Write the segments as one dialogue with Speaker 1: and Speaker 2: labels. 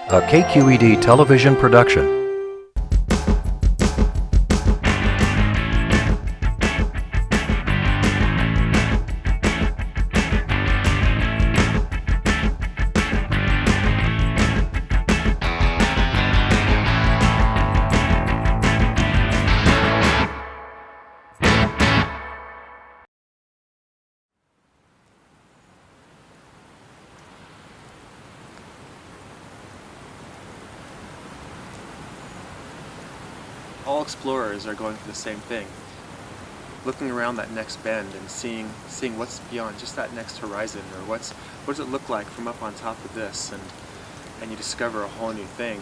Speaker 1: a KQED television production.
Speaker 2: All explorers are going through the same thing, looking around that next bend and seeing what's beyond just that next horizon, or what does it look like from up on top of this, and you discover a whole new thing.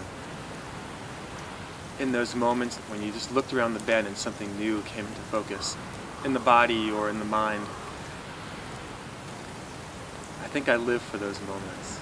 Speaker 2: In those moments when you just looked around the bend and something new came into focus, in the body or in the mind, I think I live for those moments.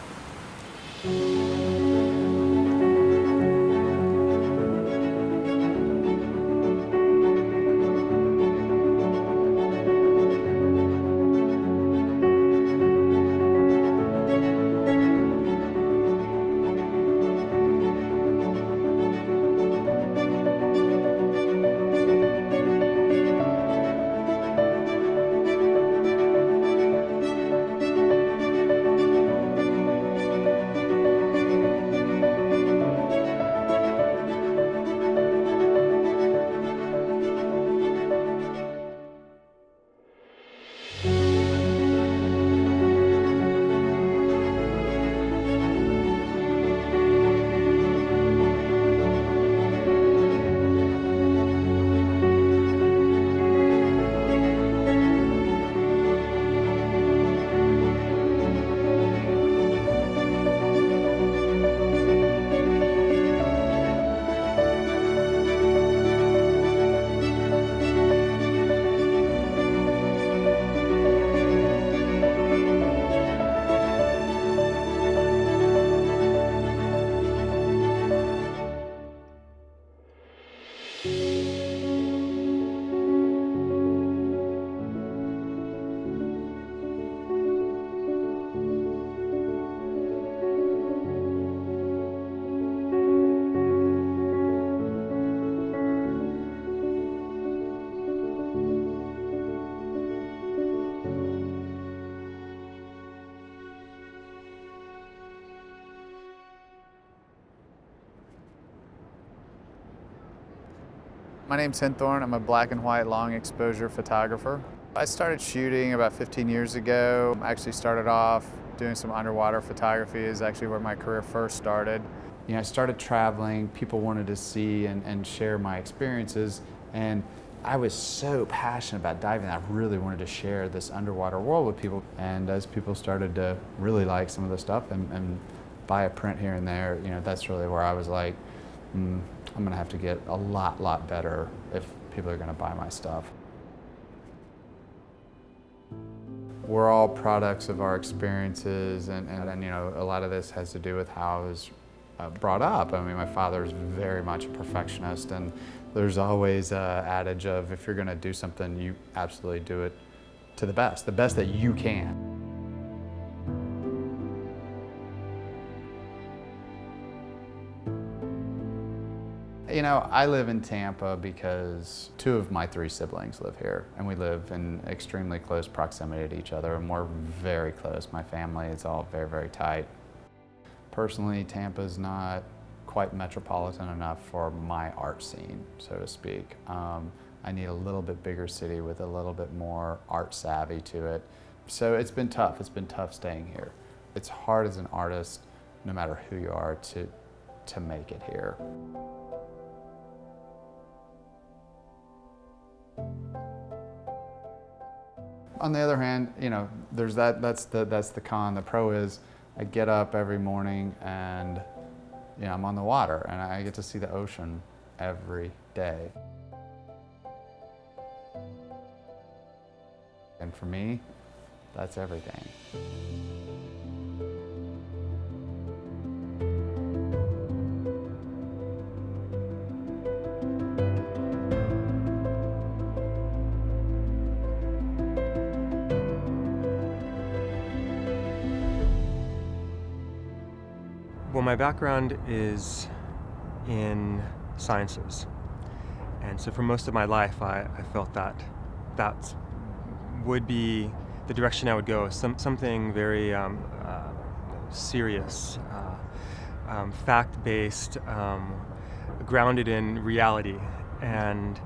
Speaker 3: My name's Henthorne. I'm a black and white long exposure photographer. I started shooting about 15 years ago. I actually started off doing some underwater photography, is actually where my career first started. You know, I started traveling, people wanted to see and share my experiences, and I was so passionate about diving that I really wanted to share this underwater world with people. And as people started to really like some of the stuff and buy a print here and there, you know, that's really where I was like, I'm gonna have to get a lot better if people are gonna buy my stuff. We're all products of our experiences, and you know, a lot of this has to do with how I was brought up. I mean, my father is very much a perfectionist, and there's always an adage of if you're gonna do something, you absolutely do it to the best that you can. You know, I live in Tampa because 2 of my 3 siblings live here, and we live in extremely close proximity to each other, and we're very close. My family is all very tight. Personally, Tampa's not quite metropolitan enough for my art scene, so to speak. I need a little bit bigger city with a little bit more art savvy to it. So it's been tough. It's been tough staying here. It's hard as an artist, no matter who you are, to make it here. On the other hand, you know, there's that's the con. The pro is I get up every morning and, you know, I'm on the water and I get to see the ocean every day. And for me, that's everything.
Speaker 2: Well, my background is in sciences. And so for most of my life, I felt that would be the direction I would go, something very serious, fact-based, grounded in reality. And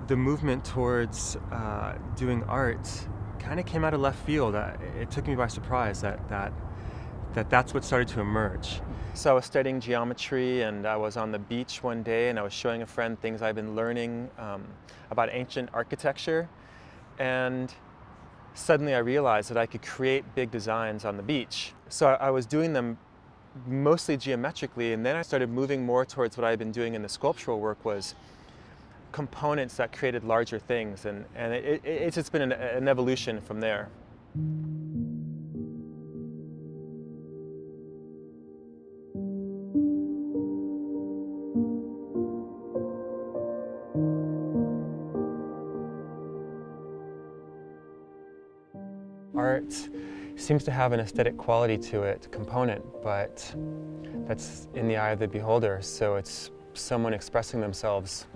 Speaker 2: the movement towards doing art kind of came out of left field. It took me by surprise that's what started to emerge. So I was studying geometry, and I was on the beach one day, and I was showing a friend things I've been learning about ancient architecture, and suddenly I realized that I could create big designs on the beach. So I was doing them mostly geometrically, and then I started moving more towards what I've been doing in the sculptural work, was components that created larger things, and it's just been an evolution from there. Art seems to have an aesthetic quality to it, component, but that's in the eye of the beholder. So it's someone expressing themselves,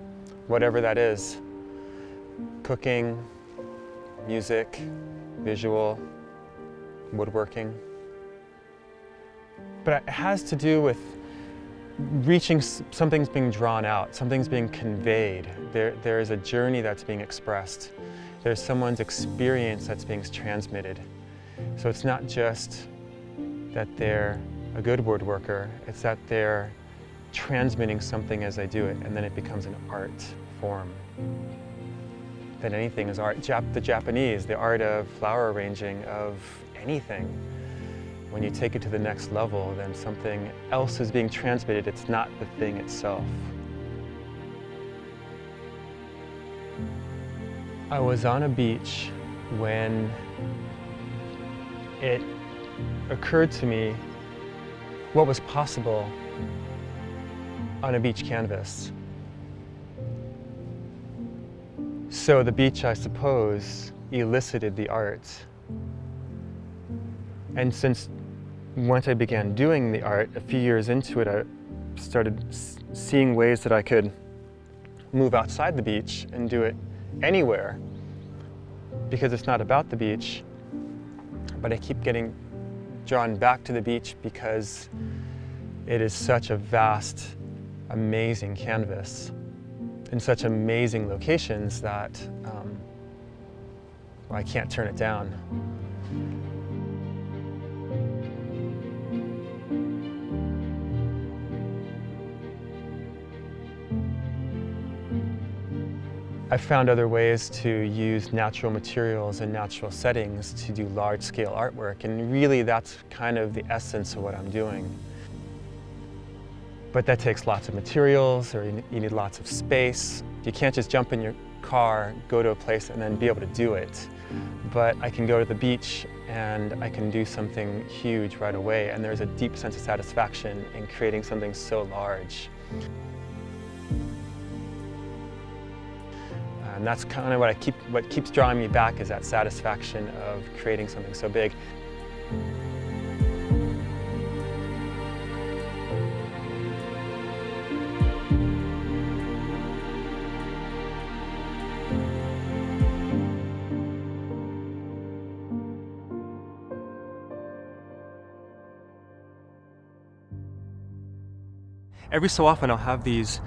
Speaker 2: whatever that is. Cooking, music, visual, woodworking. But it has to do with reaching, something's being drawn out, something's being conveyed. There is a journey that's being expressed. There's someone's experience that's being transmitted. So it's not just that they're a good woodworker, it's that they're transmitting something as they do it, and then it becomes an art form. That anything is art. The Japanese, the art of flower arranging, of anything. When you take it to the next level, then something else is being transmitted. It's not the thing itself. I was on a beach when it occurred to me what was possible on a beach canvas. So the beach, I suppose, elicited the art. And once I began doing the art, a few years into it, I started seeing ways that I could move outside the beach and do it anywhere, because it's not about the beach, but I keep getting drawn back to the beach because it is such a vast, amazing canvas in such amazing locations that I can't turn it down. I've found other ways to use natural materials and natural settings to do large-scale artwork, and really that's kind of the essence of what I'm doing. But that takes lots of materials, or you need lots of space. You can't just jump in your car, go to a place, and then be able to do it. But I can go to the beach and I can do something huge right away, and there's a deep sense of satisfaction in creating something so large. And that's kind of what keeps drawing me back, is that satisfaction of creating something so big. Every so often I'll have these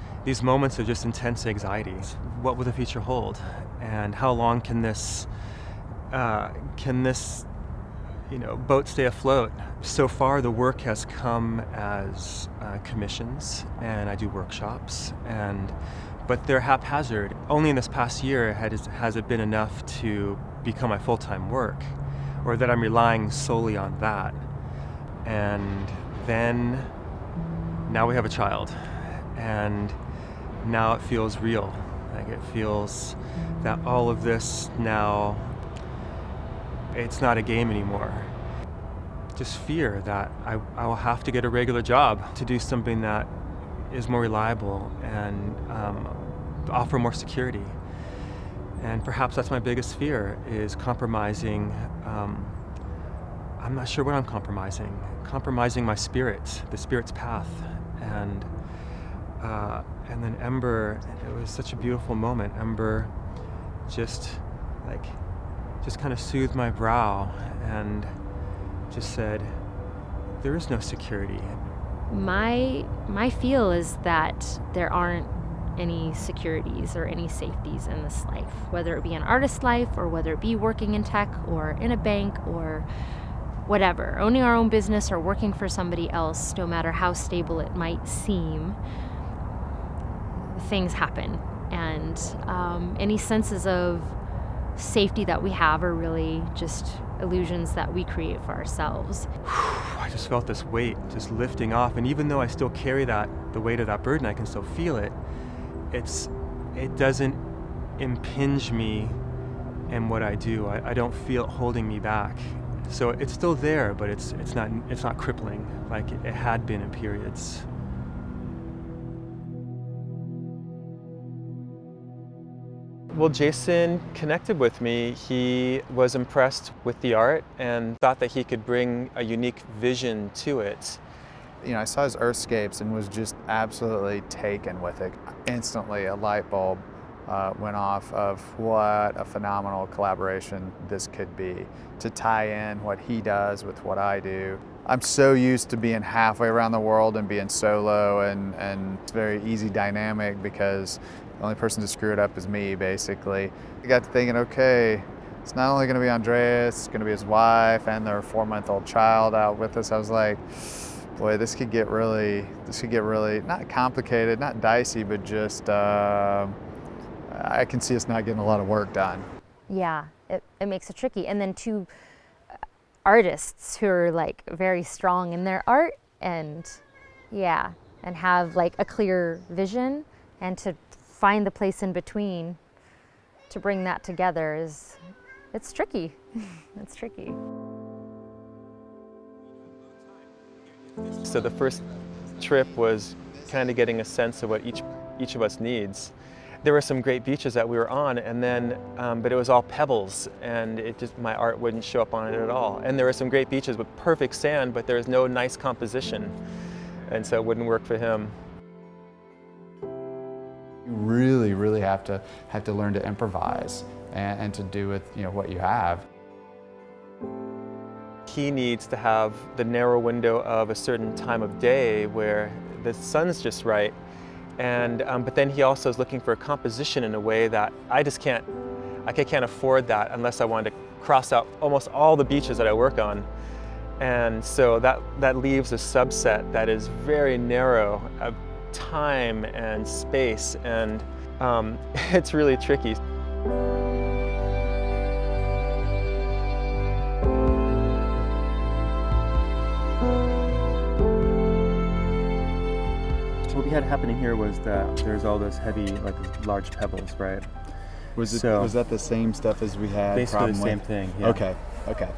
Speaker 2: moments of just intense anxiety. What will the future hold? And how long can this boat stay afloat? So far the work has come as commissions, and I do workshops, but they're haphazard. Only in this past year has it been enough to become my full-time work, or that I'm relying solely on that. And then now we have a child, and now it feels real. Like, it feels that all of this now, it's not a game anymore. Just fear that I will have to get a regular job to do something that is more reliable and offer more security. And perhaps that's my biggest fear, is compromising I'm not sure what I'm compromising. Compromising my spirit, the spirit's path. And then Ember, it was such a beautiful moment. Ember just kind of soothed my brow and just said, there is no security.
Speaker 4: My feel is that there aren't any securities or any safeties in this life, whether it be an artist's life or whether it be working in tech or in a bank or whatever. Owning our own business or working for somebody else, no matter how stable it might seem, things happen. And any senses of safety that we have are really just illusions that we create for ourselves.
Speaker 2: I just felt this weight just lifting off, and even though I still carry the weight of that burden, I can still feel it. It doesn't impinge me in what I do. I don't feel it holding me back. So it's still there, but it's not crippling like it had been in periods. Well, Jason connected with me. He was impressed with the art and thought that he could bring a unique vision to it.
Speaker 3: You know, I saw his earthscapes and was just absolutely taken with it. Instantly, a light bulb went off of what a phenomenal collaboration this could be, to tie in what he does with what I do. I'm so used to being halfway around the world and being solo, and it's a very easy dynamic because the only person to screw it up is me, basically. I got to thinking, okay, it's not only gonna be Andreas, it's gonna be his wife and their 4-month-old child out with us. I was like, boy, this could get really, not complicated, not dicey, but just, I can see us not getting a lot of work done.
Speaker 4: Yeah, it makes it tricky. And then two artists who are like very strong in their art and have like a clear vision, and to find the place in between to bring that together it's tricky. It's tricky.
Speaker 2: So the first trip was kind of getting a sense of what each of us needs. There were some great beaches that we were on, and then, but it was all pebbles, and my art wouldn't show up on it at all. And there were some great beaches with perfect sand, but there was no nice composition, and so it wouldn't work for him.
Speaker 3: You really, really have to learn to improvise and to do with what you have.
Speaker 2: He needs to have the narrow window of a certain time of day where the sun's just right, and but then he also is looking for a composition in a way that I can't afford that unless I wanted to cross out almost all the beaches that I work on, and so that leaves a subset that is very narrow of time and space, and it's really tricky. What we had happening here was that there's all those heavy, like large pebbles, right?
Speaker 3: Was that the same stuff as we had?
Speaker 2: Basically the same thing. Yeah.
Speaker 3: Okay.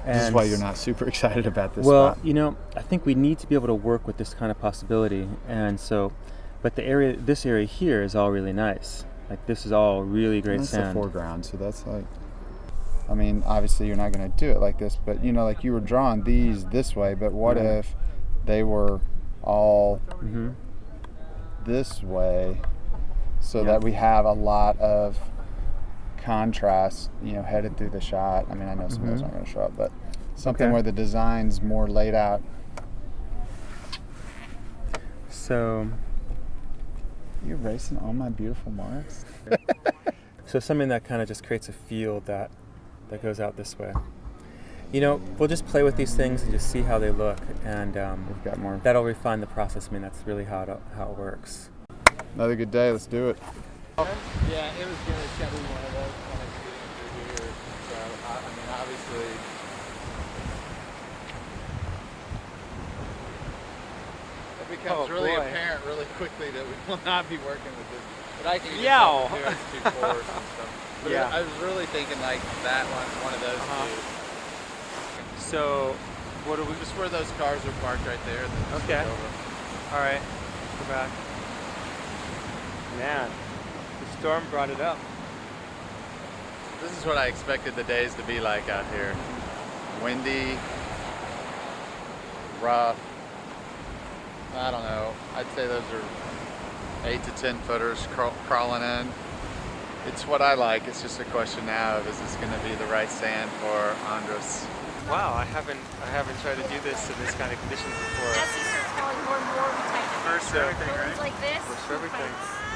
Speaker 3: This is why you're not super excited about this.
Speaker 2: Well,
Speaker 3: spot.
Speaker 2: I think we need to be able to work with this kind of possibility, and so, but this area here is all really nice. Like this is all really great sand.
Speaker 3: That's the foreground, so that's like. I mean, obviously you're not going to do it like this, but like you were drawing these this way, but what if they were all this way, so that we have a lot of contrast, headed through the shot. I mean, I know some of those aren't going to show up, but something where the design's more laid out.
Speaker 2: So
Speaker 3: you're erasing all my beautiful marks.
Speaker 2: So something that kind of just creates a field that goes out this way. We'll just play with these things and just see how they look, and
Speaker 3: we've got more.
Speaker 2: That'll refine the process. I mean, that's really how it works.
Speaker 3: Another good day. Let's do it.
Speaker 5: Yeah, it was gonna be one of those when it's getting through here. So I mean, obviously, it becomes really apparent really quickly that we will not be working with this. But I can get too coarse and stuff. But I was really thinking like that one of those two.
Speaker 2: So, what do we?
Speaker 5: Just where those cars are parked right there.
Speaker 2: Okay. All right. Go back. Man, the storm brought it up.
Speaker 5: This is what I expected the days to be like out here. Windy, rough. I don't know. I'd say those are 8 to 10 footers crawling in. It's what I like. It's just a question now of, is this going to be the right sand for Andrés?
Speaker 2: Wow, I haven't tried to do this in this kind of conditions before.
Speaker 6: As he starts falling more and more, we tighten it.
Speaker 2: First for everything,
Speaker 6: Balloons
Speaker 2: right?
Speaker 6: like this.
Speaker 2: First for everything.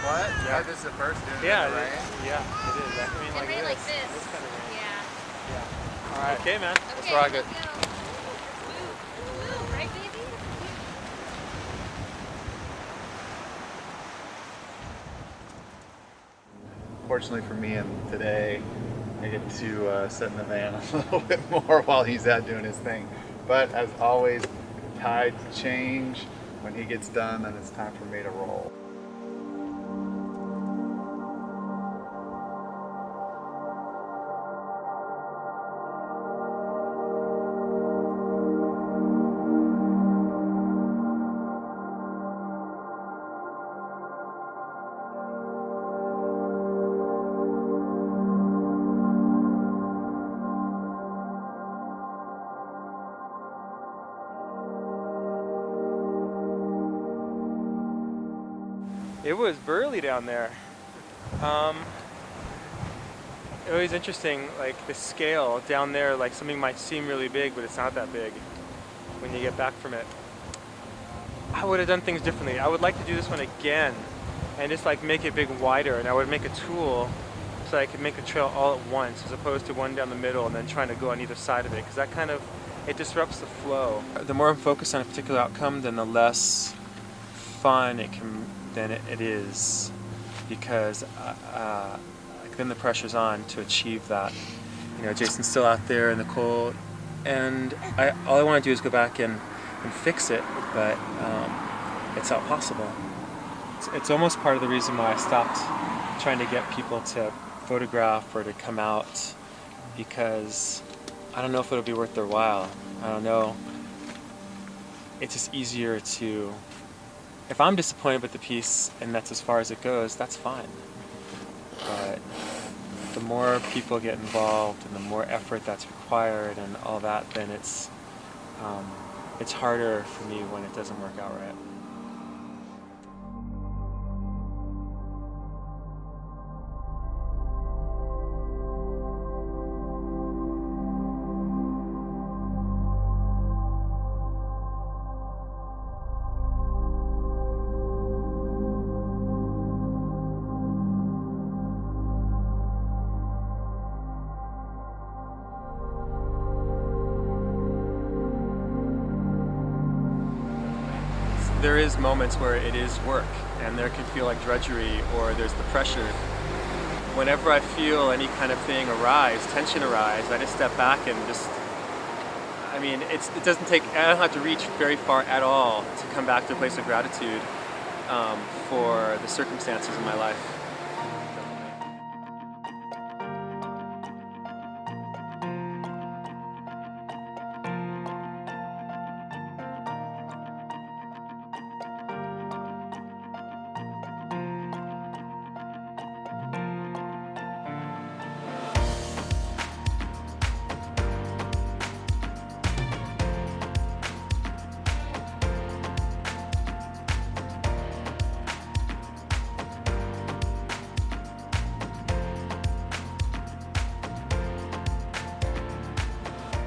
Speaker 5: What?
Speaker 2: Yeah.
Speaker 5: This is the first doing
Speaker 2: Yeah,
Speaker 5: it,
Speaker 2: it
Speaker 5: right?
Speaker 2: is. Yeah, it is. I mean,
Speaker 6: And
Speaker 2: like
Speaker 6: rain
Speaker 2: this.
Speaker 6: like this.
Speaker 2: This kind of rain.
Speaker 6: Yeah.
Speaker 2: Yeah. All right. Okay, man.
Speaker 6: Okay,
Speaker 5: rock it.
Speaker 6: let's go. Move, right, baby?
Speaker 5: Fortunately for me, and today I get to sit in the van a little bit more while he's out doing his thing. But as always, tides change. When he gets done, then it's time for me to roll.
Speaker 2: It was burly down there. It was interesting, like the scale down there, like something might seem really big, but it's not that big when you get back from it. I would have done things differently. I would like to do this one again and just like make it big wider, and I would make a tool so I could make a trail all at once as opposed to one down the middle and then trying to go on either side of it, because that kind of, it disrupts the flow. The more I'm focused on a particular outcome, then the less fun than it is, because like then the pressure's on to achieve that. You know, Jason's still out there in the cold, and all I want to do is go back and fix it, but it's not possible. It's almost part of the reason why I stopped trying to get people to photograph or to come out, because I don't know if it'll be worth their while. I don't know. It's just easier to, if I'm disappointed with the piece and that's as far as it goes, that's fine. But the more people get involved and the more effort that's required and all that, then it's harder for me when it doesn't work out right. There is moments where it is work and there can feel like drudgery, or there's the pressure. Whenever I feel any kind of thing arise, tension arise, I just step back and just, I mean, it doesn't take, I don't have to reach very far at all to come back to a place of gratitude for the circumstances in my life.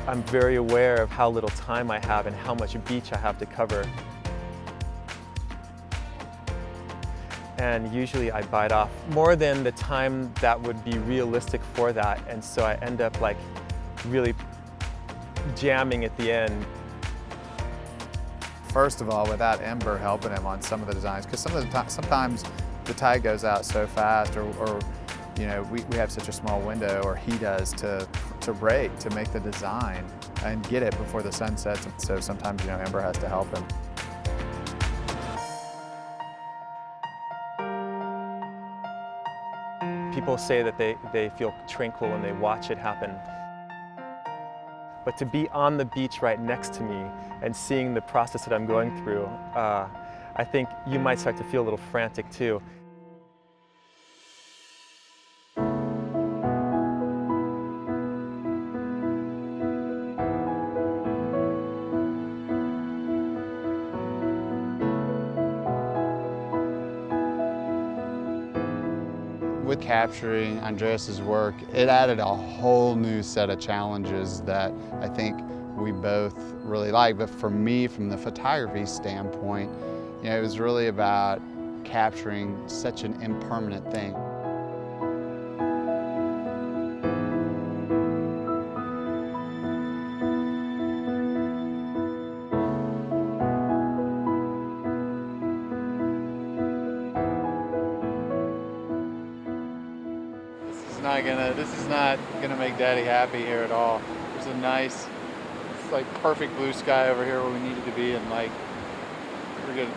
Speaker 2: I'm very aware of how little time I have and how much beach I have to cover. And usually I bite off more than the time that would be realistic for that. And so I end up like really jamming at the end.
Speaker 3: First of all, without Ember helping him on some of the designs, because sometimes the tide goes out so fast, or you know, we have such a small window, or he does, to break, to make the design and get it before the sun sets. So sometimes, you know, Ember has to help him.
Speaker 2: People say that they feel tranquil when they watch it happen. But to be on the beach right next to me and seeing the process that I'm going through, I think you might start to feel a little frantic too.
Speaker 3: With capturing Andreas's work, it added a whole new set of challenges that I think we both really like. But for me, from the photography standpoint, it was really about capturing such an impermanent thing. This is not gonna make Daddy happy here at all. There's a nice, it's like perfect blue sky over here where we needed to be, and like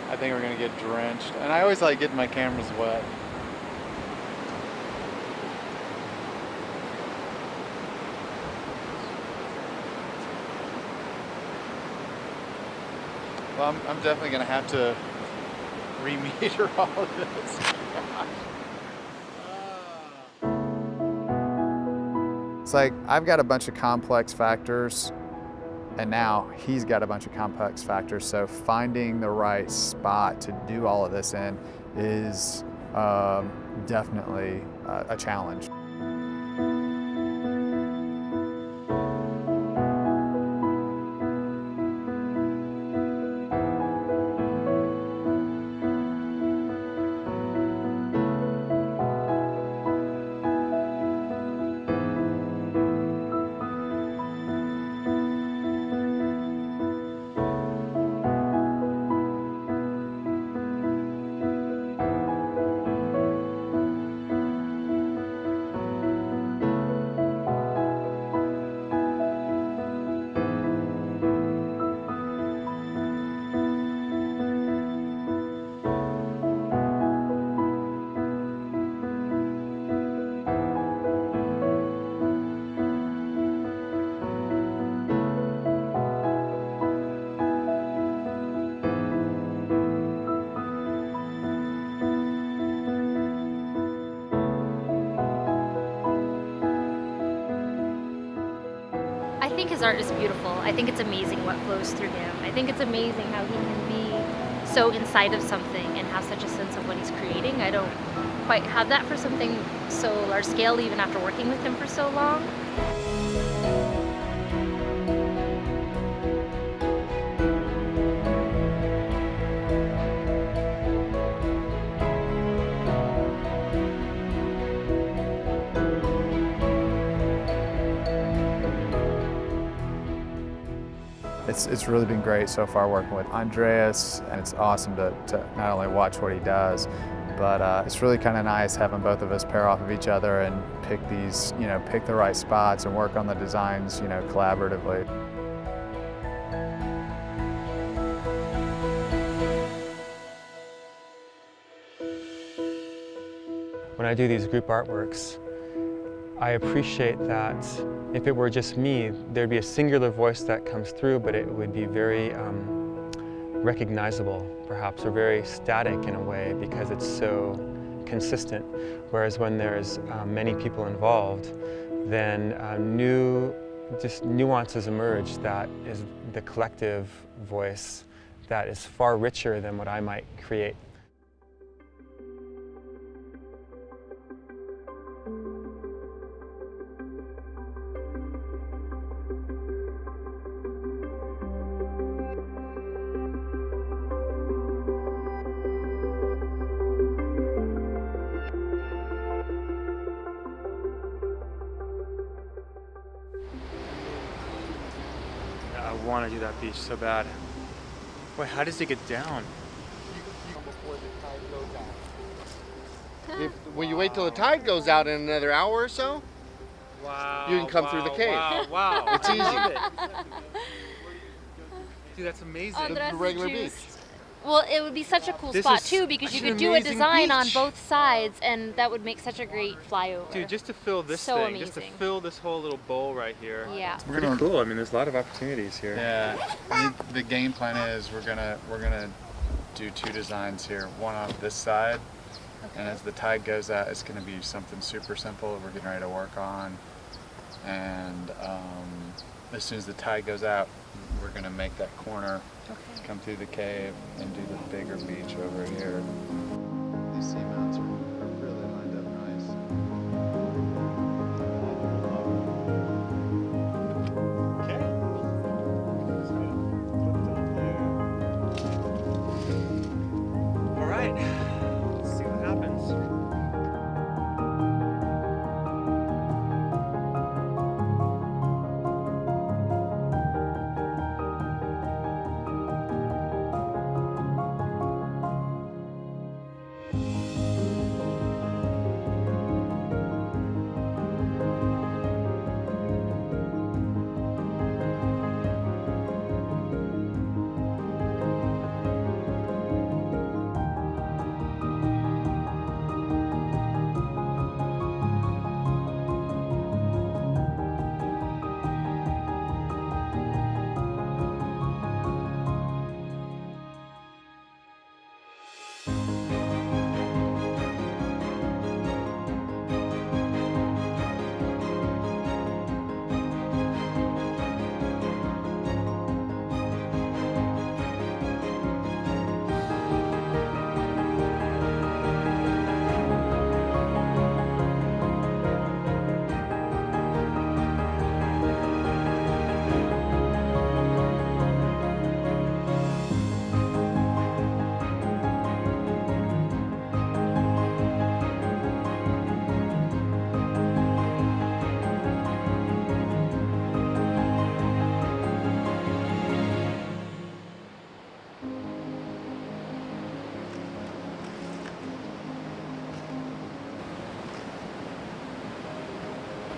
Speaker 3: I think we're gonna get drenched. And I always like getting my cameras wet. Well, I'm definitely gonna have to remeter all of this. It's like I've got a bunch of complex factors, and now he's got a bunch of complex factors. So finding the right spot to do all of this in is definitely a challenge.
Speaker 4: I think his art is beautiful. I think it's amazing what flows through him. I think it's amazing how he can be so inside of something and have such a sense of what he's creating. I don't quite have that for something so large scale, even after working with him for so long.
Speaker 3: It's really been great so far working with Andreas, and it's awesome to not only watch what he does, but it's really kind of nice having both of us pair off of each other and pick these, pick the right spots and work on the designs, collaboratively.
Speaker 2: When I do these group artworks, I appreciate that if it were just me, there'd be a singular voice that comes through, but it would be very recognizable, perhaps, or very static in a way because it's so consistent. Whereas when there's many people involved, then just nuances emerge that is the collective voice that is far richer than what I might create. I want to do that beach so bad. Boy, how does it get down?
Speaker 7: When you wait till the tide goes out in another hour or so,
Speaker 2: Wow.
Speaker 7: you can come through the cave.
Speaker 2: Wow.
Speaker 7: It's easy.
Speaker 2: Dude, that's amazing.
Speaker 7: The regular beach.
Speaker 4: Well, it would be such a cool
Speaker 2: This
Speaker 4: spot
Speaker 2: is
Speaker 4: too, because you
Speaker 2: such an
Speaker 4: could do a
Speaker 2: amazing
Speaker 4: design on
Speaker 2: beach.
Speaker 4: both sides, and that would make such a great flyover.
Speaker 2: Dude, just to fill this
Speaker 4: So
Speaker 2: thing, just to
Speaker 4: amazing.
Speaker 2: fill this whole little bowl right here.
Speaker 4: Yeah.
Speaker 2: It's pretty cool. I mean, there's a lot of opportunities here.
Speaker 3: Yeah, the game plan is we're gonna do two designs here, one on this side, and as the tide goes out, it's gonna be something super simple we're getting ready to work on, and as soon as the tide goes out, we're gonna make that corner, come through the cave, and do the bigger beach over here. These seamounts are really lined up nice.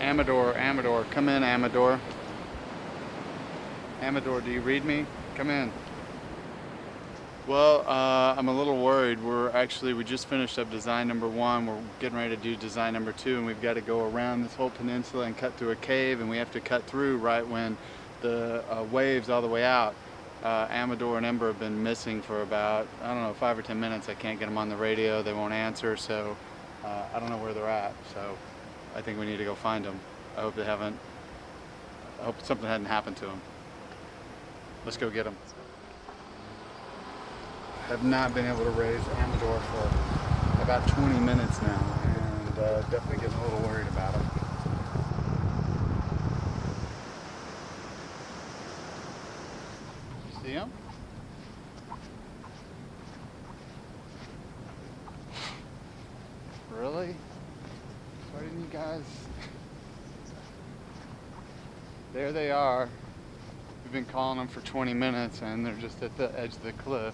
Speaker 5: Amador, come in, Amador. Amador, do you read me? Come in. Well, I'm a little worried. We just finished up design number 1. We're getting ready to do design number 2, and we've got to go around this whole peninsula and cut through a cave, and we have to cut through right when the waves all the way out. Amador and Ember have been missing for about, 5 or 10 minutes. I can't get them on the radio. They won't answer, so I don't know where they're at. So I think we need to go find them. I hope something hadn't happened to them. Let's go get them. Have not been able to raise Amador for about 20 minutes now, and definitely getting a little worried about him. See him? Really? Why didn't you guys? There they are. We've been calling them for 20 minutes, and they're just at the edge of the cliff.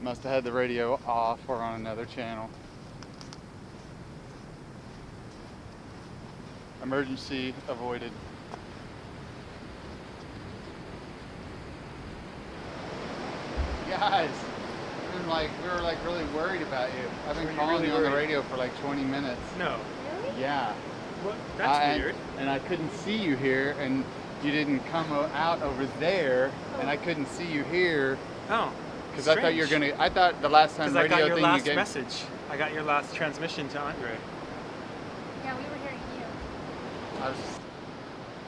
Speaker 5: Must have had the radio off or on another channel. Emergency avoided. Guys, we were really worried about you. I've been calling you on the radio for like 20 minutes.
Speaker 2: No.
Speaker 5: Yeah.
Speaker 2: What? That's weird.
Speaker 5: And I couldn't see you here, and you didn't come out over there, and I couldn't see you here.
Speaker 2: Oh.
Speaker 5: Because I thought you were gonna. I thought the last time radio
Speaker 2: I got your
Speaker 5: thing
Speaker 2: last
Speaker 5: you gave.
Speaker 2: message. I got your last transmission to Andre.
Speaker 6: Yeah, we were hearing you.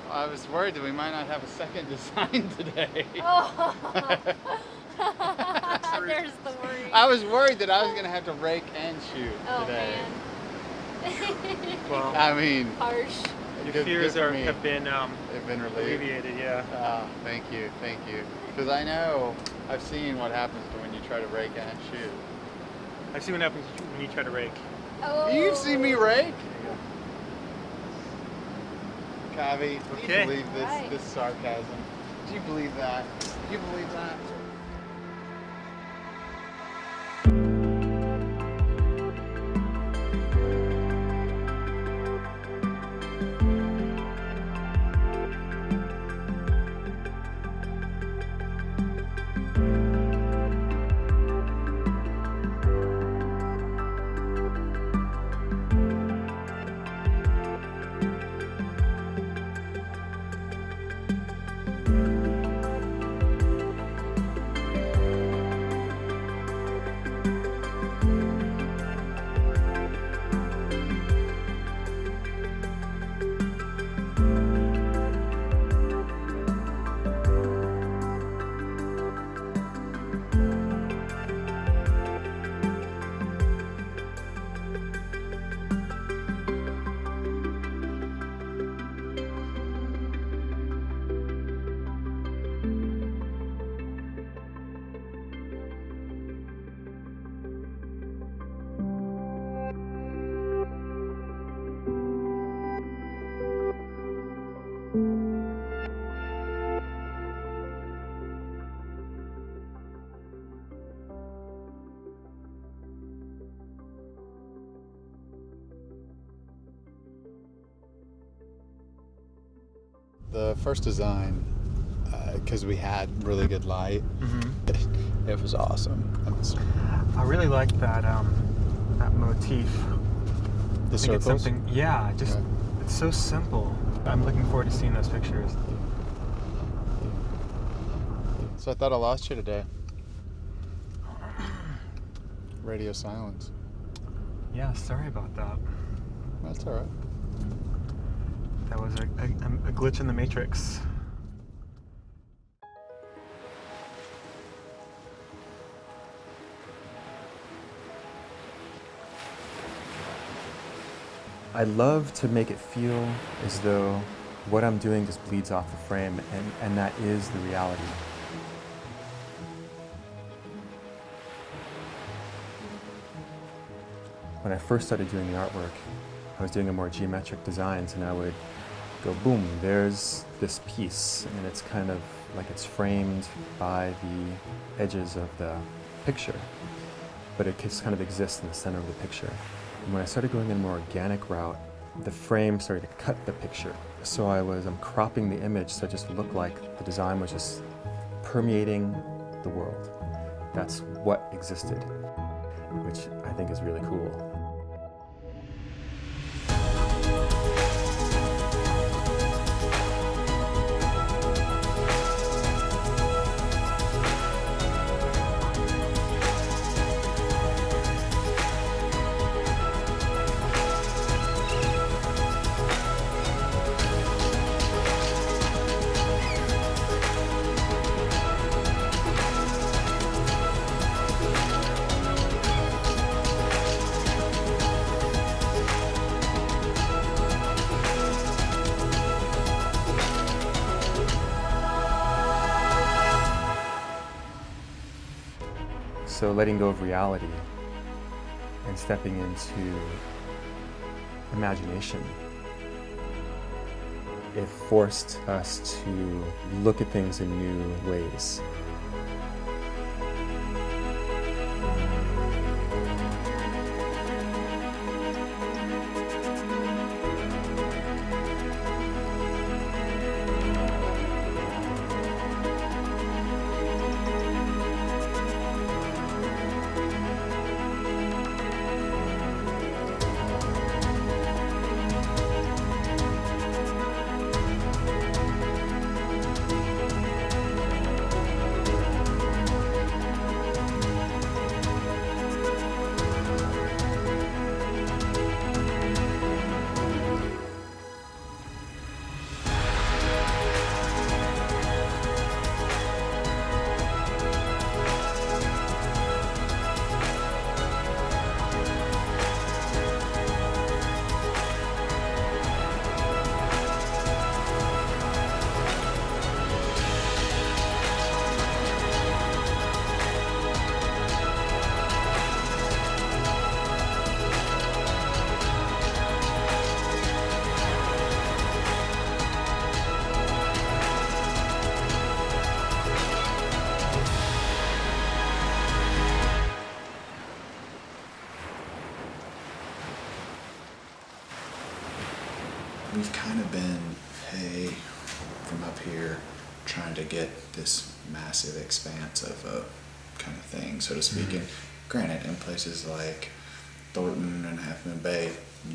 Speaker 5: I was worried that we might not have a second design today.
Speaker 6: Oh. There's the worry.
Speaker 5: I was worried that I was gonna have to rake and shoot today.
Speaker 6: Man.
Speaker 2: Well,
Speaker 5: I mean,
Speaker 6: Harsh.
Speaker 2: your fears
Speaker 5: good for me.
Speaker 2: have been
Speaker 5: They've been relieved.
Speaker 2: alleviated. Yeah.
Speaker 5: Thank you. Because I know I've seen what happens to when you try to rake and shoot.
Speaker 2: I've seen what happens when you try to rake.
Speaker 6: Oh.
Speaker 5: You've seen me rake. Kavi, do
Speaker 2: Okay.
Speaker 5: you believe
Speaker 6: Right.
Speaker 5: this sarcasm? Do you believe that? Do you believe that? The first design, because we had really good light, it was awesome.
Speaker 2: I really like that that motif.
Speaker 5: The
Speaker 2: I think it's
Speaker 5: circles?
Speaker 2: something. Yeah, just it's so simple. I'm looking forward to seeing those pictures.
Speaker 5: So I thought I lost you today. Radio silence.
Speaker 2: Yeah, sorry about that.
Speaker 5: That's all right.
Speaker 2: That was a glitch in the matrix.
Speaker 8: I love to make it feel as though what I'm doing just bleeds off the frame, and that is the reality. When I first started doing the artwork, I was doing a more geometric designs, and I would go, boom, there's this piece, and it's kind of like it's framed by the edges of the picture, but it just kind of exists in the center of the picture. And when I started going in a more organic route, the frame started to cut the picture. So I'm cropping the image so it just looked like the design was just permeating the world. That's what existed, which I think is really cool. So letting go of reality and stepping into imagination, it forced us to look at things in new ways.
Speaker 5: We've kind of been, hey, from up here, trying to get this massive expanse of a kind of thing, so to speak. And granted, in places like Thornton and Half Moon Bay,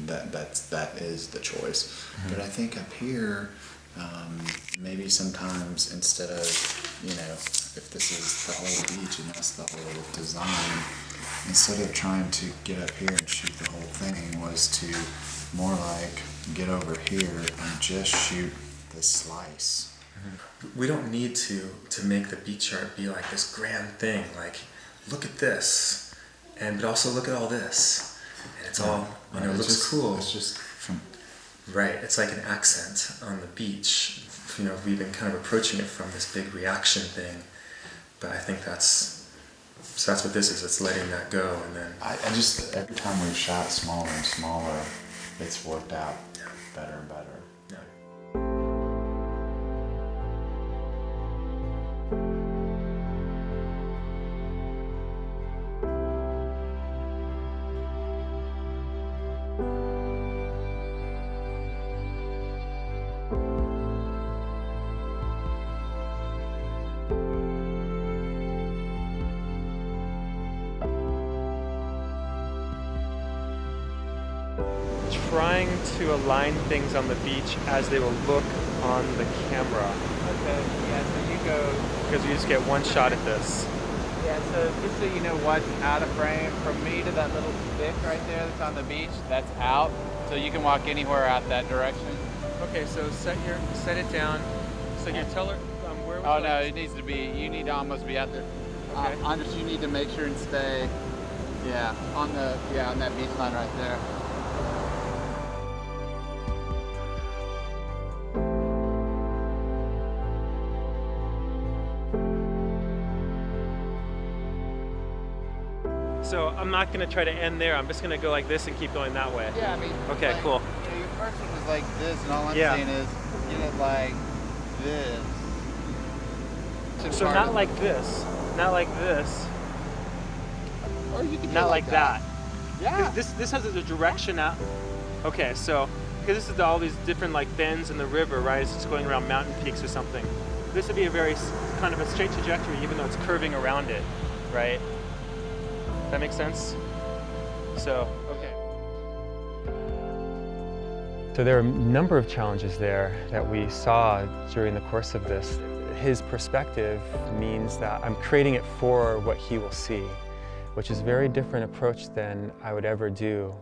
Speaker 5: that is the choice. But I think up here, maybe sometimes instead of, you know, if this is the whole beach and that's the whole design, instead of trying to get up here and shoot the whole thing, was to more like get over here and just shoot the slice.
Speaker 8: We don't need to make the beach art be like this grand thing, like, look at this, but also look at all this. And it's all, you know, it looks
Speaker 5: just,
Speaker 8: cool.
Speaker 5: It's just from...
Speaker 8: Right, it's like an accent on the beach. You know, we've been kind of approaching it from this big reaction thing, but I think that's what this is, it's letting that go. And then
Speaker 5: I just, every time we've shot smaller and smaller, it's worked out better and better.
Speaker 2: Trying to align things on the beach as they will look on the camera.
Speaker 3: Okay, yeah, so you go...
Speaker 2: Because you just get one shot at this.
Speaker 3: Yeah, so just so you know what's out of frame, from me to that little stick right there that's on the beach, that's out. So you can walk anywhere out that direction.
Speaker 2: Okay, so set it down. So you tell her where.
Speaker 3: Oh no, it needs to be. You need to almost be out there.
Speaker 2: Okay.
Speaker 3: Anders, you need to make sure and stay. Yeah, on that beach line right there.
Speaker 2: So I'm not going to try to end there. I'm just going to go like this and keep going that way.
Speaker 3: Yeah, I mean.
Speaker 2: Okay,
Speaker 3: like,
Speaker 2: cool.
Speaker 3: You know, your first one was like this, and all I'm
Speaker 2: Yeah.
Speaker 3: saying is get it like this.
Speaker 2: So not like this. Not like this.
Speaker 3: Or you can
Speaker 2: Not like that.
Speaker 3: Yeah.
Speaker 2: This has a direction out. Okay, so because this is all these different like bends in the river, right? It's just going around mountain peaks or something. This would be a very kind of a straight trajectory, even though it's curving around it, right? That makes sense? So, okay. So there are a number of challenges there that we saw during the course of this. His perspective means that I'm creating it for what he will see, which is a very different approach than I would ever do.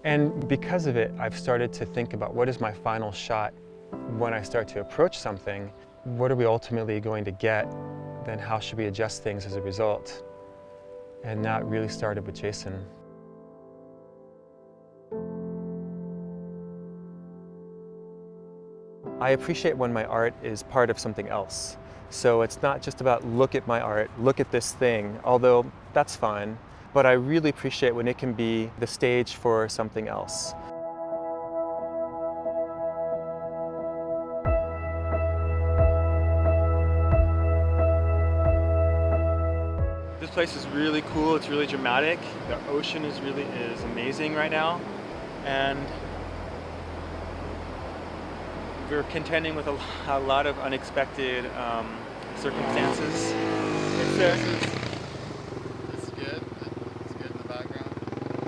Speaker 2: And because of it, I've started to think about what is my final shot when I start to approach something. What are we ultimately going to get? Then how should we adjust things as a result? And that really started with Jason. I appreciate when my art is part of something else. So it's not just about look at my art, look at this thing, although that's fine. But I really appreciate when it can be the stage for something else. This place is really cool, it's really dramatic. The ocean is amazing right now. And we're contending with a lot of unexpected circumstances.
Speaker 5: It's good. It's good in the background.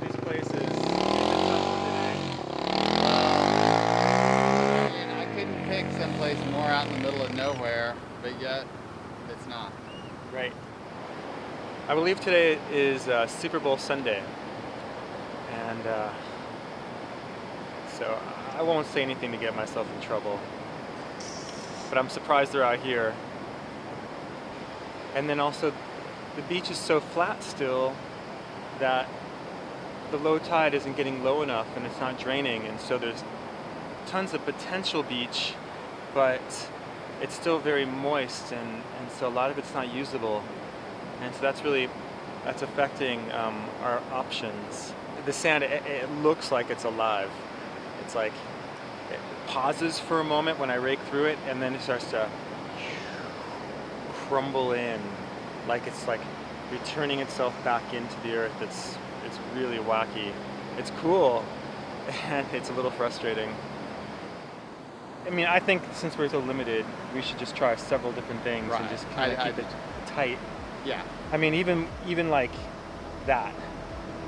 Speaker 2: These places.
Speaker 5: I mean, I couldn't pick someplace more out in the middle of nowhere, but yet it's not.
Speaker 2: Right. I believe today is Super Bowl Sunday, and so I won't say anything to get myself in trouble, but I'm surprised they're out here. And then also, the beach is so flat still that the low tide isn't getting low enough and it's not draining, and so there's tons of potential beach, but it's still very moist, and so a lot of it's not usable. And so that's affecting our options. The sand, it looks like it's alive. It's like, it pauses for a moment when I rake through it, and then it starts to crumble in, like it's like returning itself back into the earth. It's really wacky. It's cool, and it's a little frustrating. I mean, I think since we're so limited, we should just try several different things and just kind of keep it tight.
Speaker 5: Yeah.
Speaker 2: I mean, even like that,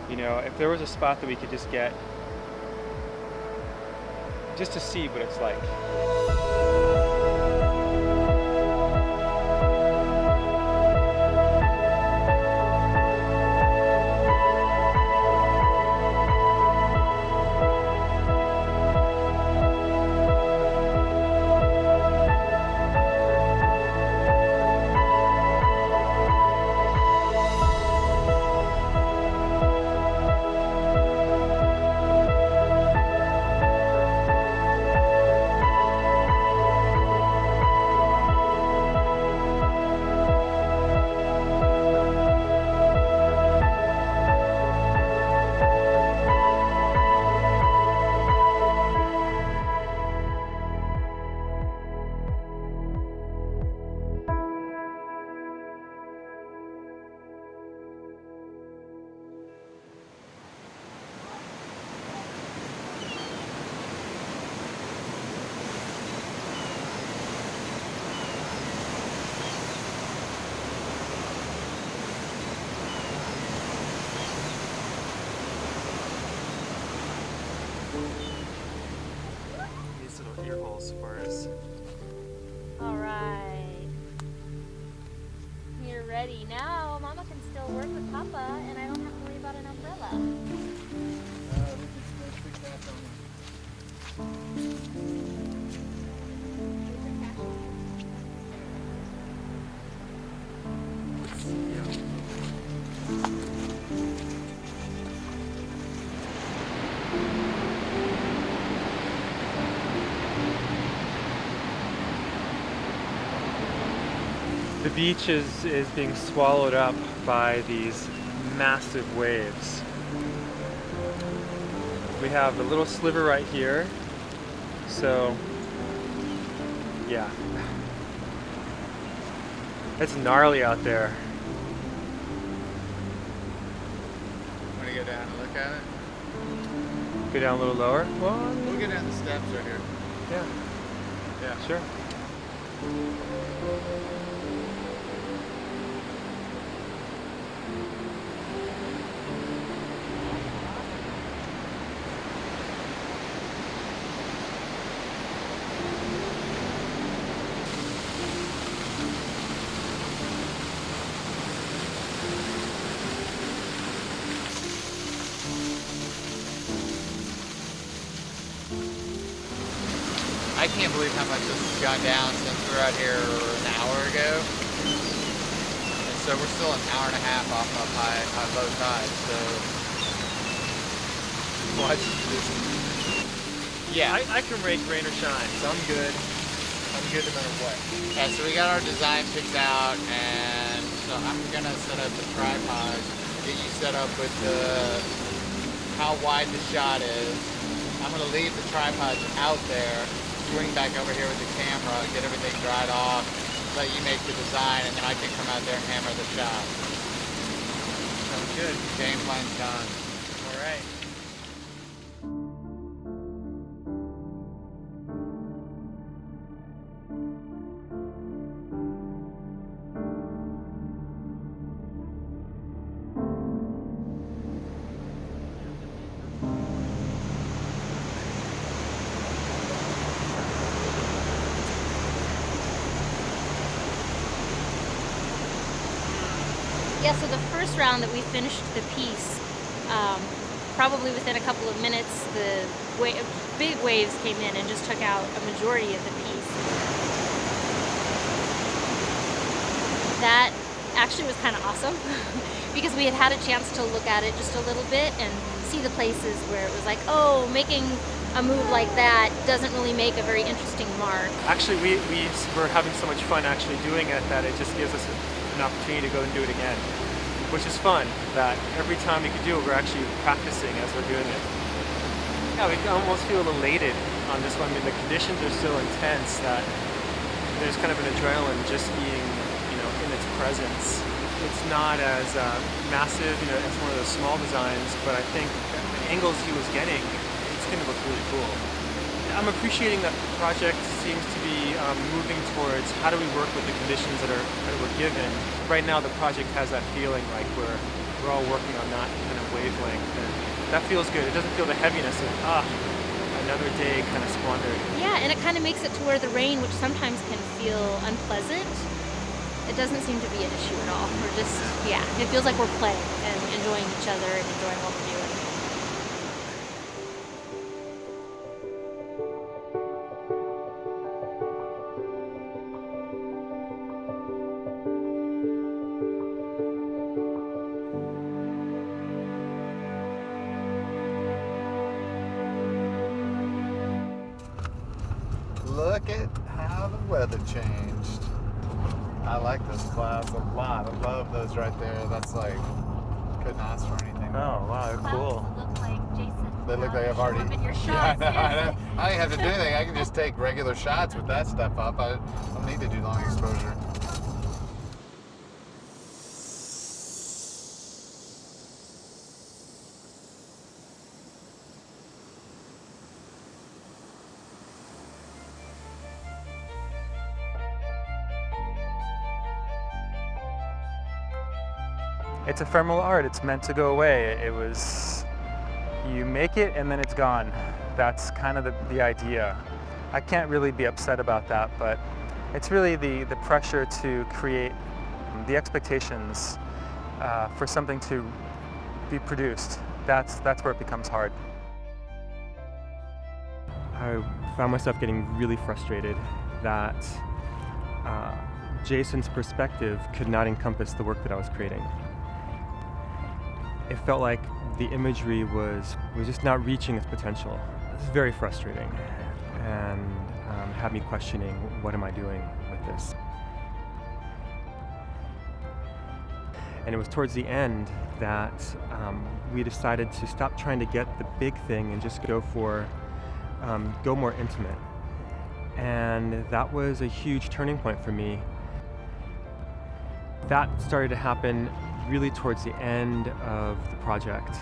Speaker 2: you know, if there was a spot that we could just get, just to see what it's like. Ear holes for us.
Speaker 6: All right. You're ready. Now Mama can still work with Papa, and I don't have to worry about an umbrella.
Speaker 2: The beach is being swallowed up by these massive waves. We have a little sliver right here, so yeah. It's gnarly out there.
Speaker 5: Want to go down and look at it?
Speaker 2: Go down a little lower? Well,
Speaker 5: We'll get down the steps right here.
Speaker 2: yeah,
Speaker 5: Yeah.
Speaker 2: sure.
Speaker 3: I can't believe how much this has gone down since we were out here an hour ago. And so we're still an hour and a half off of low tide, so watch this. Yeah,
Speaker 2: I can rake rain or shine, so I'm good. I'm good no matter what.
Speaker 3: yeah, so we got our design picked out, and so I'm gonna set up the tripod, get you set up with how wide the shot is. I'm gonna leave the tripods out there, swing back over here with the camera, get everything dried off, let you make the design, and then I can come out there and hammer the shot.
Speaker 2: Sounds good.
Speaker 3: Game plan's done.
Speaker 2: All right.
Speaker 6: Yeah, so the first round that we finished the piece, probably within a couple of minutes, the big waves came in and just took out a majority of the piece. That actually was kind of awesome because we had a chance to look at it just a little bit and see the places where it was like, oh, making a move like that doesn't really make a very interesting mark.
Speaker 2: Actually, we were having so much fun actually doing it that it just gives us an opportunity to go and do it again, which is fun, that every time we could do it, we're actually practicing as we're doing it. Yeah, we almost feel elated on this one. I mean, the conditions are so intense that there's kind of an adrenaline just being, in its presence. It's not as massive, it's one of those small designs, but I think the angles he was getting, it's going to look really cool. I'm appreciating that the project seems to be moving towards how do we work with the conditions that we're given. Right now the project has that feeling like we're all working on that kind of wavelength, and that feels good. It doesn't feel the heaviness of another day kind of squandered.
Speaker 6: Yeah, and it kind of makes it to where the rain, which sometimes can feel unpleasant, it doesn't seem to be an issue at all. We're just, it feels like we're playing and enjoying each other and enjoying what we're doing.
Speaker 5: Look at how the weather changed. I like those clouds a lot. I love those right there. That's like, couldn't ask for anything.
Speaker 2: Oh, wow, cool.
Speaker 6: Look like Jason.
Speaker 5: They look like I've already.
Speaker 6: In your
Speaker 5: Yeah,
Speaker 6: shots.
Speaker 5: I don't have to do anything. I can just take regular shots with that stuff up. I don't need to do long exposure.
Speaker 2: It's ephemeral art. It's meant to go away. You make it and then it's gone. That's kind of the idea. I can't really be upset about that, but it's really the pressure to create the expectations for something to be produced. That's where it becomes hard. I found myself getting really frustrated that Jason's perspective could not encompass the work that I was creating. It felt like the imagery was just not reaching its potential. It was very frustrating and had me questioning, what am I doing with this? And it was towards the end that we decided to stop trying to get the big thing and just go more intimate. And that was a huge turning point for me. That started to happen really towards the end of the project.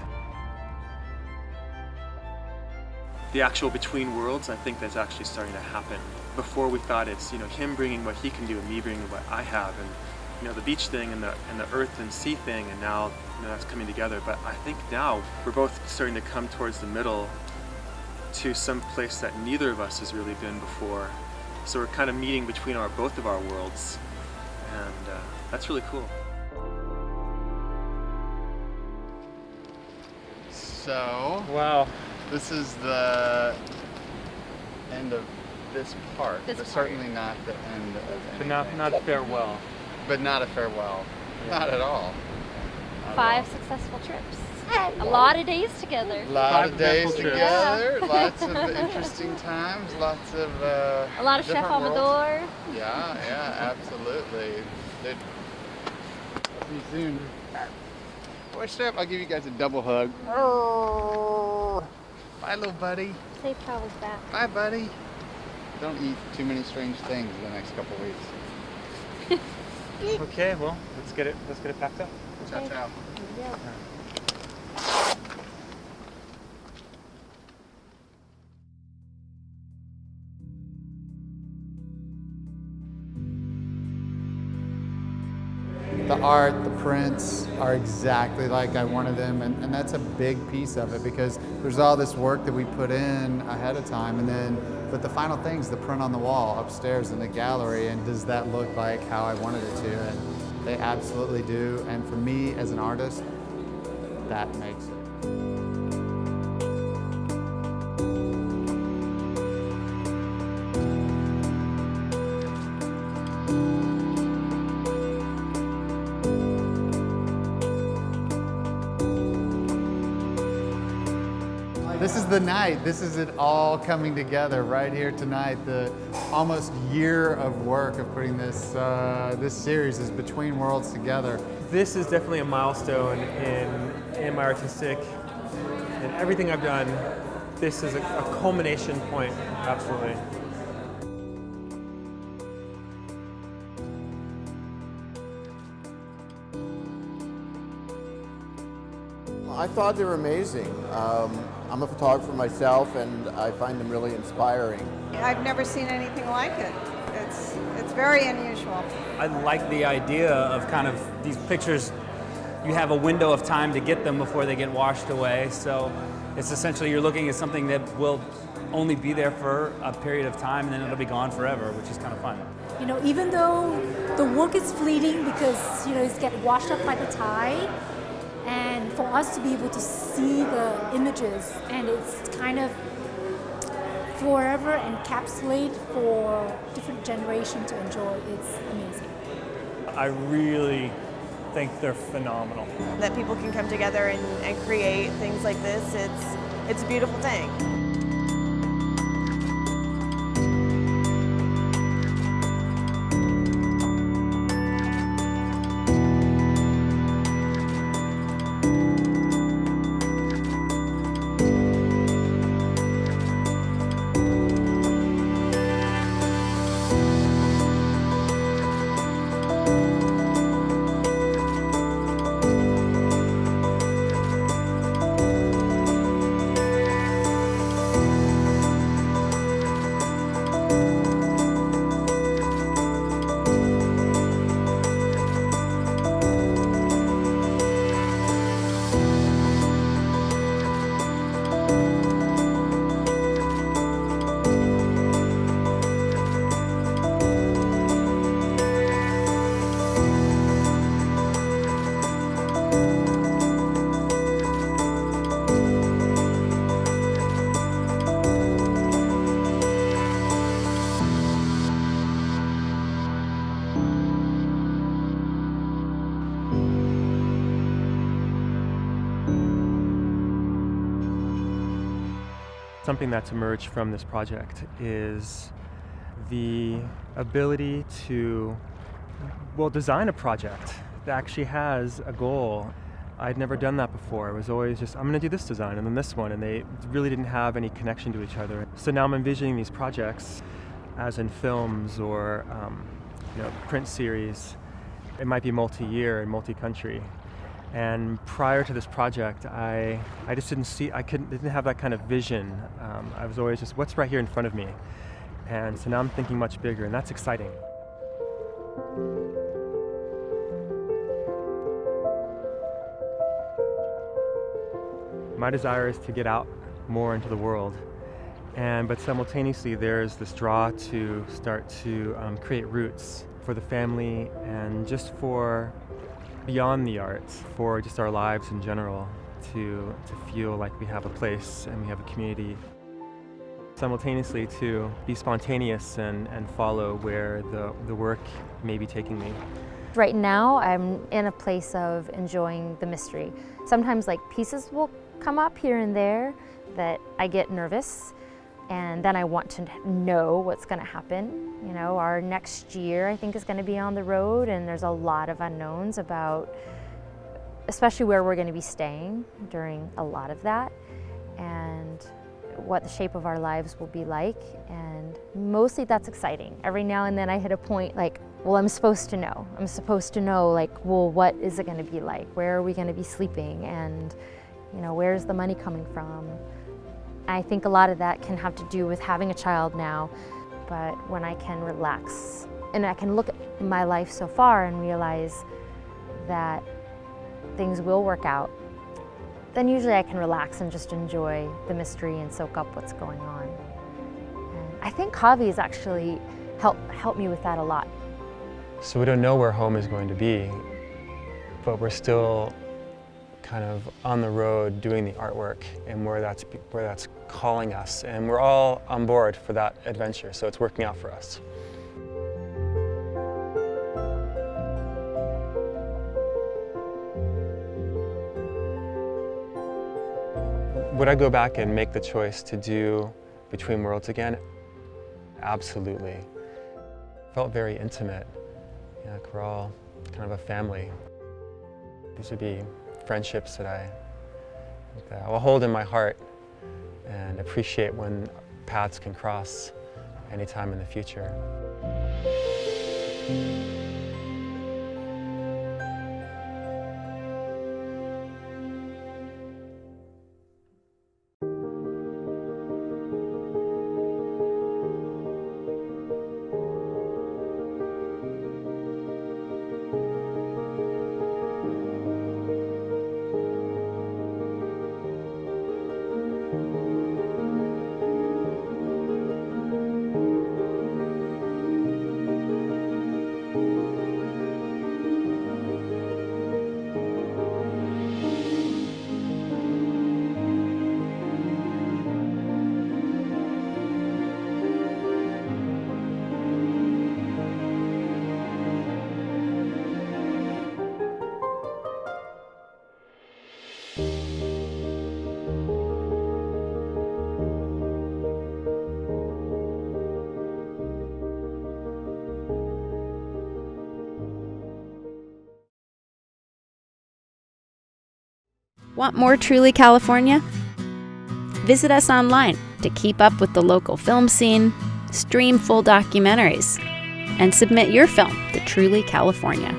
Speaker 2: the actual between worlds, I think that's actually starting to happen. Before we thought it's, him bringing what he can do and me bringing what I have, and the beach thing and the earth and sea thing, and now that's coming together. But I think now we're both starting to come towards the middle to some place that neither of us has really been before. So we're kind of meeting between both of our worlds, and that's really cool.
Speaker 5: So,
Speaker 3: Wow.
Speaker 5: this is the end of this part,
Speaker 6: This
Speaker 5: but
Speaker 6: part.
Speaker 5: certainly not the end of anything.
Speaker 3: But not farewell.
Speaker 5: But not a farewell. Not at all. Not at
Speaker 6: 5
Speaker 5: all.
Speaker 6: successful trips. A lot of days together.
Speaker 5: Lot
Speaker 3: 5
Speaker 5: of days
Speaker 3: eventful trips.
Speaker 5: together, lots of interesting times, lots of
Speaker 6: A lot of Chef
Speaker 5: different worlds.
Speaker 6: Amador.
Speaker 5: Yeah, absolutely. Dude, see you soon. What's up? I'll give you guys a double hug. Bye, little buddy.
Speaker 6: Safe travels back.
Speaker 5: Bye, buddy. Don't eat too many strange things in the next couple weeks.
Speaker 3: Okay, well, let's get it packed up.
Speaker 5: Ciao, ciao.
Speaker 6: Yeah.
Speaker 3: The art, the prints are exactly like I wanted them, and that's a big piece of it because there's all this work that we put in ahead of time, but the final thing's the print on the wall upstairs in the gallery, and does that look like how I wanted it to? And they absolutely do, and for me as an artist, that makes it. This is the night. This is it all coming together right here tonight. The almost year of work of putting this this series is Between Worlds together.
Speaker 9: This is definitely a milestone in my artistic and everything I've done. This is a culmination point, absolutely.
Speaker 7: I thought they were amazing. I'm a photographer myself, and I find them really inspiring.
Speaker 10: I've never seen anything like it. It's very unusual.
Speaker 11: I like the idea of kind of these pictures, you have a window of time to get them before they get washed away. So it's essentially you're looking at something that will only be there for a period of time and then it'll be gone forever, which is kind of fun.
Speaker 12: Even though the work is fleeting because, it's get washed up by the tide, and for us to be able to see the images and it's kind of forever encapsulate for different generations to enjoy, it's amazing.
Speaker 9: I really think they're phenomenal.
Speaker 10: That people can come together and create things like this, it's a beautiful thing.
Speaker 9: Something that's emerged from this project is the ability to, design a project that actually has a goal. I'd never done that before. It was always just, I'm going to do this design and then this one, and they really didn't have any connection to each other. So now I'm envisioning these projects as in films or print series. It might be multi-year and multi-country. And prior to this project, I just didn't have that kind of vision. I was always just, what's right here in front of me? And so now I'm thinking much bigger, and that's exciting. My desire is to get out more into the world, but simultaneously there's this draw to start to create roots for the family and just for beyond the arts, for just our lives in general, to feel like we have a place and we have a community. Simultaneously to be spontaneous and follow where the work may be taking me.
Speaker 4: Right now I'm in a place of enjoying the mystery. Sometimes like pieces will come up here and there that I get nervous, and then I want to know what's going to happen. You know, our next year I think is going to be on the road, and there's a lot of unknowns about especially where we're going to be staying during a lot of that, and what the shape of our lives will be like, and mostly that's exciting. Every now and then I hit a point like, well, I'm supposed to know. I'm supposed to know, like, well, what is it going to be like? Where are we going to be sleeping? And, you know, where's the money coming from? I think a lot of that can have to do with having a child now, but when I can relax and I can look at my life so far and realize that things will work out, then usually I can relax and just enjoy the mystery and soak up what's going on. And I think hobbies actually help me with that a lot.
Speaker 8: So we don't know where home is going to be, but we're still kind of on the road doing the artwork and where that's calling us, and we're all on board for that adventure, so it's working out for us. Would I go back and make the choice to do Between Worlds again? Absolutely. It felt very intimate. You know, like we're all kind of a family. These would be friendships that I will hold in my heart and appreciate when paths can cross anytime in the future.
Speaker 13: Want more Truly California? Visit us online to keep up with the local film scene, stream full documentaries, and submit your film to Truly California.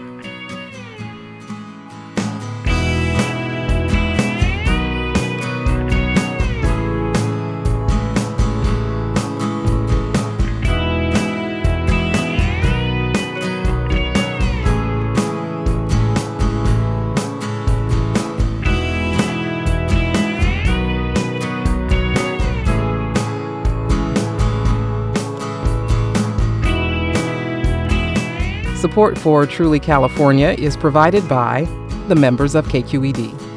Speaker 14: Support for Truly California is provided by the members of KQED.